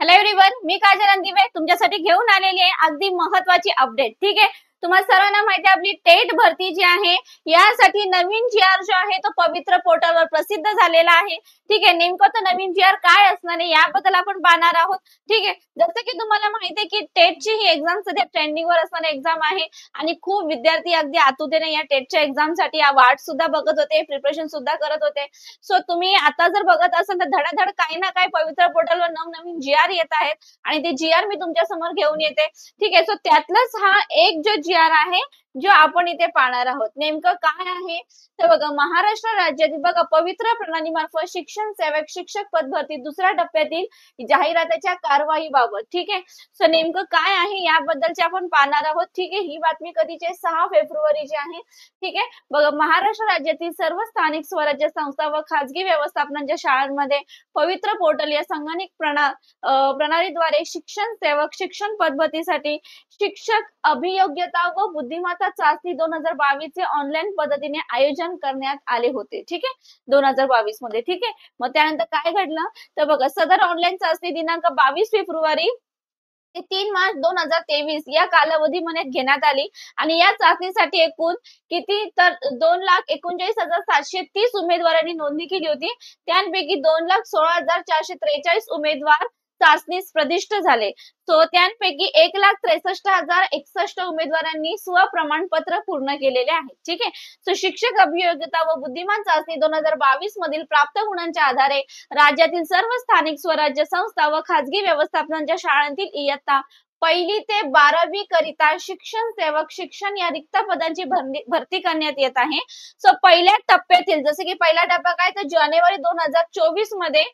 Hello everyone, मी काजल अंदिवे तुमच्यासाठी घेऊन आलेली आहे अगदी महत्त्वाची अपडेट. ठीक आहे, तुम्हाला सर्वांना माहिती आहे आपली टेट भरती जी आहे यासाठी नवीन जीआर जो आहे तो पवित्र पोर्टलवर प्रसिद्ध झालेला आहे. ठीक आहे, नेमकं तो नवीन जीआर काय असणार आहे याबद्दल आपण पाहणार आहोत. ठीक आहे, जसं की तुम्हाला माहिती आहे की टेटची ही एक्झाम सध्या ट्रेंडिंगवर असणारी एक्झाम आहे आणि खूप विद्यार्थी अगदी आतुरतेने या टेटच्या एक्झामसाठी वाट सुद्धा बघत होते, प्रिपरेशन सुद्धा करत होते. सो तुम्ही आता जर बघत असाल तर धडाधड काही ना काही पवित्र पोर्टलवर नवनवीन जीआर येत आहेत आणि ते जीआर मी तुमच्या समोर घेऊन येते. ठीक आहे, सो त्यातलंच हा एक जो जीआर आहे जो आपण इथे पाहणार आहोत. नेमकं काय आहे तर बघा, महाराष्ट्र राज्यातील बघा पवित्र प्रणालीमार्फत शिक्षण सेवक शिक्षक पद भरती दुसऱ्या टप्प्यातील जाहिरातीच्या कारवाईबाबत. ठीक आहे, सो नेमकं काय आहे याबद्दलचे आपण पाहणार आहोत. ठीक आहे, ही बातमी कधीची 6 फेब्रुवारीची आहे. ठीक आहे, बघा महाराष्ट्र राज्यातील सर्व स्थानिक स्वराज्य संस्था व खासगी व्यवस्थापनांच्या शाळांमध्ये पवित्र पोर्टल या संगणक प्रणालीद्वारे शिक्षण सेवक शिक्षण पद्धतीसाठी शिक्षक अभियोग्यता व बुद्धिमत्ता चाचणी 2022 चे ऑनलाईन पद्धतीने आयोजन करण्यात आले होते. ठीक आहे, 2022 मध्ये. ठीक आहे, मग त्यानंतर काय घडलं तर बघा, सदर ऑनलाईन चाचणी दिनांक 22 फेब्रुवारी ते 3 मार्च 2023 या कालावधीमध्ये घेण्यात आली आणि या चाचणीसाठी एकूण किती तर 2,39,730 उमेदवारांनी नोंदणी केली होती. त्यांपैकी 2,16,443 उमेदवार चाचणीस प्रदिष्ट झाले. तो त्यांपैकी 1,63,061 उमेदवारांनी स्वप्रमाणपत्र पूर्ण केलेले आहे. ठीक आहे, सो शिक्षक अभियोग्यता व बुद्धिमान चाचणी 2022 मधील प्राप्त गुणांच्या आधारे राज्यातील सर्व स्थानिक स्वराज्य संस्था व खासगी व्यवस्थापनांच्या शाळांतील इयत्ता 1ली ते 12वी करिता शिक्षण सेवक शिक्षण या रिक्त पदांची भरती करण्यात येत आहे. सो पहिल्या टप्प्यातील जसे की पहिला टप्पा काय तर जानेवारी 2024 मध्ये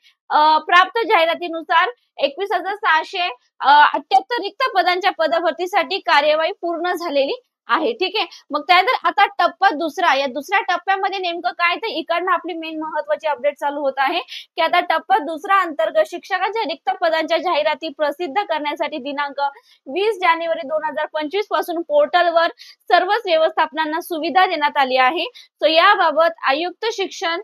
प्राप्त जाहिरातीनुसार 21,678 रिक्त पदांच्या पदभरतीसाठी कार्यवाही पूर्ण झालेली आहे. ठीक आहे, मग त्यानंतर आता टप्पा दुसरा, या दुसऱ्या टप्प्यामध्ये नेमकं काय तर इकडनं आपली मेन महत्वाची अपडेट चालू होत आहे की आता टप्पा दुसरा अंतर्गत शिक्षकांच्या रिक्त पदांच्या जाहिराती प्रसिद्ध करण्यासाठी दिनांक 20 जानेवारी 2025 पासून पोर्टलवर सर्वच व्यवस्थापनांना सुविधा देण्यात आली आहे. सो याबाबत आयुक्त शिक्षण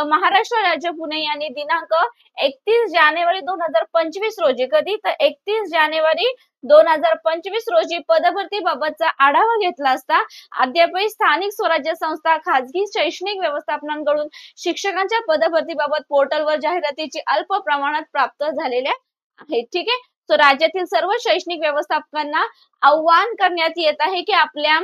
महाराष्ट्र राज्य पुणे यांनी दिनांक 31 जानेवारी 2025 रोजी, कधी तर 31 जानेवारी 2025 रोजी पदभरतीबाबतचा आढावा घेतला असता अद्यापही स्थानिक स्वराज्य संस्था खासगी शैक्षणिक व्यवस्थापनांकडून शिक्षकांच्या पदभरतीबाबत पोर्टलवर जाहिरातीची अल्प प्रमाणात प्राप्त झालेल्या आहेत. ठीक आहे, सो राज्यातील सर्व शैक्षणिक व्यवस्थापकांना आव्हान करण्यात येत आहे की आपल्या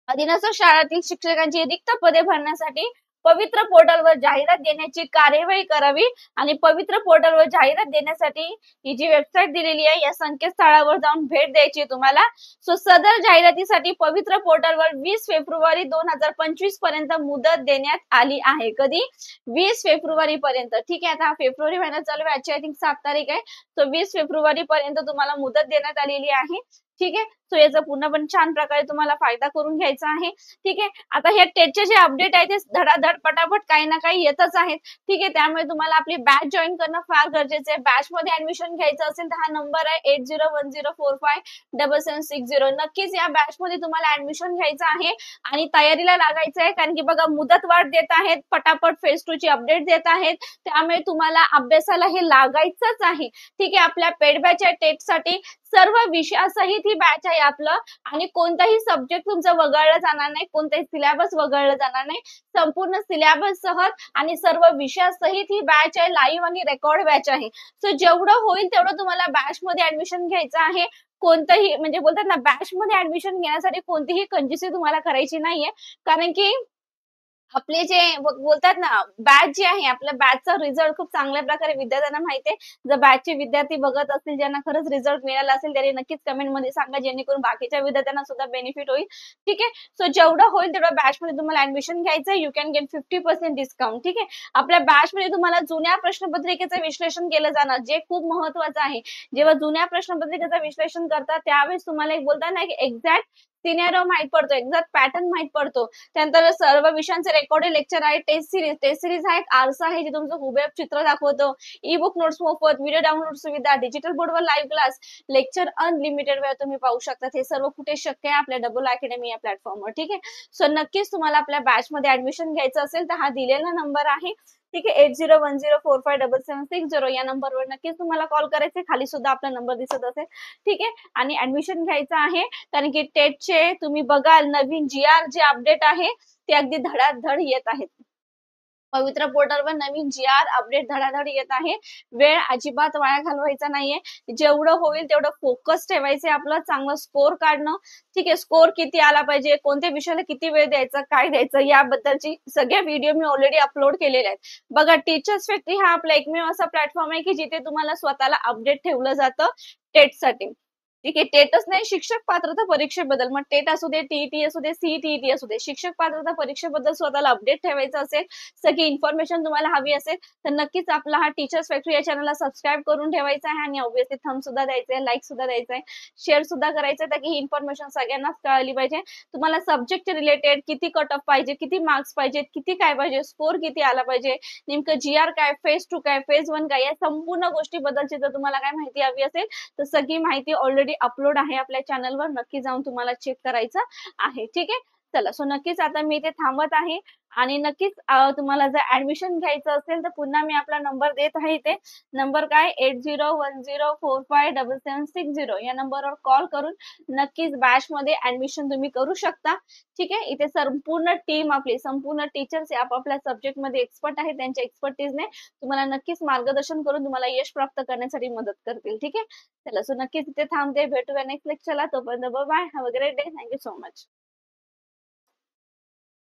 अधीनस्थ शाळांतील शिक्षकांची रिक्त पदे भरण्यासाठी पवित्र पोर्टलवर जाहिरात देण्याची कार्यवाही करावी आणि पवित्र पोर्टलवर जाहिरात देण्यासाठी ही जी वेबसाईट दिलेली आहे या संकेतस्थळावर जाऊन भेट द्यायची तुम्हाला. सो सदर जाहिरातीसाठी पवित्र पोर्टलवर 20 फेब्रुवारी 2025 पर्यंत मुदत देण्यात आली आहे. कधी 20 फेब्रुवारी पर्यंत. ठीक आहे, आता फेब्रुवारी महिना चालू आहे, आजची आय थिंक 7 तारीख आहे. सो 20 फेब्रुवारी पर्यंत तुम्हाला मुदत देण्यात आलेली आहे. ठीक आहे, सो याचा पूर्णपणे छान प्रकारे तुम्हाला फायदा करून घ्यायचा आहे. ठीक आहे, आता हे टेटचे जे अपडेट आहे ते धडाधड पटापट काही ना काही येतच आहेत. ठीक आहे, त्यामुळे तुम्हाला आपली बॅच जॉईन करणं फार गरजेचं आहे. बॅच मध्ये ऍडमिशन घ्यायचं असेल तर हा नंबर आहे 8010457760. नक्कीच या बॅच मध्ये तुम्हाला ऍडमिशन घ्यायचं आहे आणि तयारीला लागायचं आहे, कारण की बघा मुदतवाढ देत आहेत, पटापट फेज 2 ची अपडेट देत आहेत, त्यामुळे तुम्हाला अभ्यासाला हे लागायचंच आहे. ठीक आहे, आपल्या पेड बॅच आहे टेटसाठी सर्व विषयासहित ही बॅच आहे आपलं आणि कोणताही सब्जेक्ट तुमचं वगळलं जाणार नाही, कोणताही सिलेबस वगळलं जाणार नाही. संपूर्ण सिलेबस सह आणि सर्व विषयासहित ही बॅच आहे, लाईव्ह आणि रेकॉर्ड बॅच आहे. सो जेवढं होईल तेवढं तुम्हाला बॅच मध्ये ऍडमिशन घ्यायचं आहे. कोणतंही म्हणजे बोलतात ना, बॅच मध्ये ऍडमिशन घेण्यासाठी कोणतीही कंजूसी तुम्हाला करायची नाहीये, कारण की आपले जे बोलतात ना बॅच जे आहे आपल्या बॅचचा रिझल्ट खूप चांगल्या प्रकारे विद्यार्थ्यांना माहिती आहे. जर बॅचचे विद्यार्थी बघत असतील ज्यांना खरंच रिझल्ट मिळाला असेल त्यांनी नक्कीच कमेंट मध्ये सांगा, जेणेकरून बाकीच्या विद्यार्थ्यांना सुद्धा बेनिफिट होईल. ठीक आहे, सो जेवढं होईल तेवढं बॅच मध्ये तुम्हाला ऍडमिशन घ्यायचं आहे. You can get 50% discount. ठीक आहे, आपल्या बॅच मध्ये तुम्हाला जुन्या प्रश्नपत्रिकेचं विश्लेषण केलं जाणार, जे खूप महत्वाचं आहे. जेव्हा जुन्या प्रश्नपत्रिकेचं विश्लेषण करतात त्यावेळेस तुम्हाला एक बोलतात ना की एक्झॅक्ट सिनेरिओ माहित पडतो, एक्झॅक्ट पॅटर्न माहित पडतो. त्यानंतर सर्व विषयांचे रेकॉर्डेड लेक्चर आहे, टेस्ट सिरीज आहेत, आरसा आहे जे तुमचं हुबेहूब चित्र दाखवतो, ई बुक नोट्स मोफत, व्हिडिओ डाउनलोड सुविधा, डिजिटल बोर्डवर लाईव्ह क्लास, लेक्चर अनलिमिटेड वेळ तुम्ही पाहू शकता. हे सर्व कुठे शक्य आहे? आपल्या डबल अकॅडमी या प्लॅटफॉर्मवर. ठीक आहे, सो नक्कीच तुम्हाला आपल्या बॅच मध्ये ऍडमिशन घ्यायचं असेल तर हा दिलेला नंबर आहे. ठीक आहे. 8010457760 या नंबरवर नक्कीच तुम्हाला कॉल करायचे. खाली सुद्धा आपला नंबर दिसत असेल. ठीक आहे. आणि ऍडमिशन घ्यायचं आहे. कारण की टेटचे तुम्ही बघाल नवीन GR जे अपडेट आहे ते अगदी धडाधड येत आहेत. पवित्र पोर्टलवर नवीन GR अपडेट धडाधड येत आहे. वेळ अजिबात वाया घालवायचा नाहीये. जेवढं होईल तेवढं फोकस ठेवायचंय आपलं. चांगलं स्कोर काढणं. ठीक आहे. स्कोर किती आला पाहिजे, कोणत्या विषयाला किती वेळ द्यायचा, काय द्यायचं याबद्दलची सगळे व्हिडिओ मी ऑलरेडी अपलोड केलेले आहेत. बघा टीचर्स फॅक्टरी हा आपला एकमेव असा प्लॅटफॉर्म आहे की जिथे तुम्हाला स्वतःला अपडेट ठेवलं जातं टेटसाठी. ठीक आहे. टेटच नाही, शिक्षक पात्रता परीक्षेबद्दल, मग टेट असू दे, टीईटी असू दे, सीईटी असू दे, शिक्षक पात्रता परीक्षेबद्दल स्वतःला अपडेट ठेवायचं असेल, सगळी इन्फॉर्मेशन तुम्हाला हवी असेल तर नक्कीच आपला हा टीचर्स फॅक्टरी या चॅनलला सबस्क्राईब करून ठेवायचा आहे आणि ऑब्व्हियसली थंब सुद्धा द्यायचा आहे, लाईक सुद्धा द्यायचा आहे, शेअर सुद्धा करायचं आहे ताकी ही इन्फॉर्मेशन सगळ्यांनाच कळली पाहिजे. तुम्हाला सब्जेक्ट रिलेटेड किती कट ऑफ पाहिजे, किती मार्क्स पाहिजेत, किती काय पाहिजे, स्कोर किती आला पाहिजे, नेमकं GR काय, फेज 2 काय, फेज 1 काय, या संपूर्ण गोष्टीबद्दलची जर तुम्हाला काय माहिती हवी असेल तर सगळी माहिती ऑलरेडी अपलोड आहे आपल्या चॅनलवर. नक्की जाऊन तुम्हाला चेक करायचं आहे. ठीक आहे. चला सो नक्कीच आता मी इथे थांबत आहे आणि नक्कीच तुम्हाला जर ऍडमिशन घ्यायचं असेल तर पुन्हा मी आपला नंबर देत आहे इथे. नंबर काय 8010457760 या नंबरवर कॉल करून नक्कीच बॅच मध्ये ऍडमिशन तुम्ही करू शकता. ठीक आहे. इथे संपूर्ण टीम आपली संपूर्ण टीचर्स आपापल्या सब्जेक्ट मध्ये एक्सपर्ट आहे. त्यांच्या एक्सपर्टीजने तुम्हाला नक्कीच मार्गदर्शन करून तुम्हाला यश प्राप्त करण्यासाठी मदत करतील. ठीक आहे. चला सो नक्कीच इथे थांबते. भेटूया नेक्स्ट लेक्चरला. तोपर्यंत bye. Have a great day. Thank you so much.